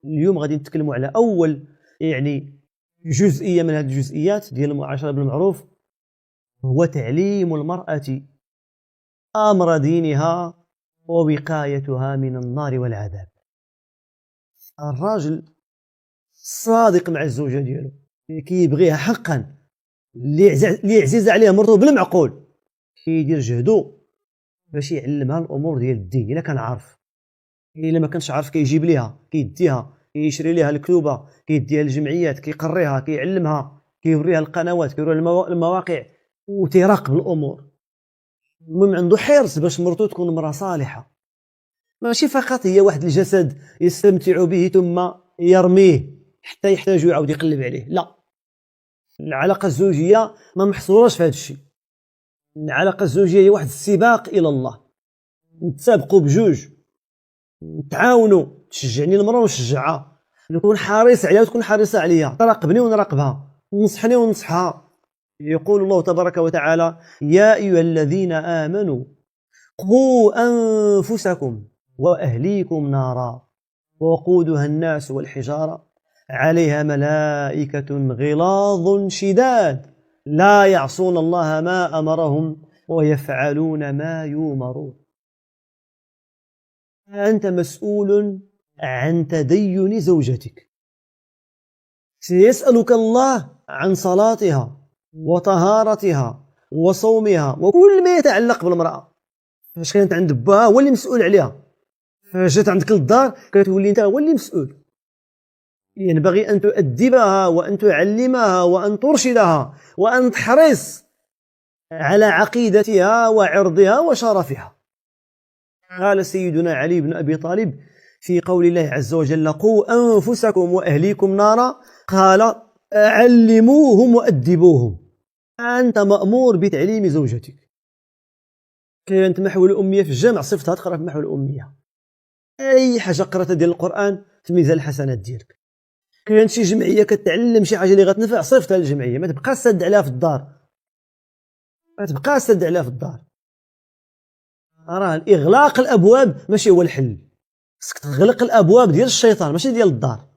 اليوم غادي نتكلموا على أول جزئية من هذه الجزئيات ديال المعاشرة بالمعروف، هو تعليم المرأة أمر دينها ووقايتها من النار والعذاب. الراجل صادق مع الزوجة ديالو، كيبغيها حقا، اللي عزيز عليه مرته بالمعقول، كيدير جهدو باش يعلمها الامور ديال الدين. الا كان عارف، الا ما كانش عارف كيجيب ليها، كيديها، كيشري ليها الكتوبه، كيديها للجمعيات، كيقريها، كيعلمها، كيوريها القنوات، كيوريها المواقع، وتيراقب الامور. المهم عنده حرص باش مرته تكون امراه صالحه، ماشي فقط هي واحد الجسد يستمتع به ثم يرميه حتى يحتاج يعاود يقلب عليه. لا، العلاقه الزوجيه ما محصوراش في هذا الشيء. العلاقه الزوجيه هي واحد السباق الى الله، نتسابقوا بجوج، نتعاونوا، تشجعني المراه ونشجعها، نكون حريص عليها وتكون حريصه عليا، تراقبني ونراقبها، ننصحني وننصحها. يقول الله تبارك وتعالى: يا ايها الذين امنوا قوا انفسكم واهليكم نارا ووقودها الناس والحجاره عليها ملائكه غلاظ شداد لا يعصون الله ما امرهم ويفعلون ما يؤمرون. أنت مسؤول عن تدين زوجتك، سيسألك الله عن صلاتها وطهارتها وصومها وكل ما يتعلق بالمرأة. فاش كانت عند باها هو اللي مسؤول عليها، فاش جات عندك للدار كتولي انت هو اللي مسؤول. ينبغي أن تؤدبها وأن تعلمها وأن ترشدها وأن تحرص على عقيدتها وعرضها وشرفها. قال سيدنا علي بن أبي طالب في قول الله عز وجل: قوا أنفسكم وأهليكم نارا، قال: علموهم وأدبوهم. أنت مأمور بتعليم زوجتك. كانت محو الأمية في الجامع صفتها تقرأ في محو الأمية، أي حاجة قرأتها ديال القرآن في ميزان الحسنات ديالك. كانت شي جمعية كتعلم شي حاجة اللي غتنفع صفتها للجمعية، ما تبقاش سد عليها في الدار، ما تبقاش سد عليها في الدار. راه إغلاق الأبواب ماشي هو الحل، خصك تغلق الأبواب ديال الشيطان ماشي ديال الدار.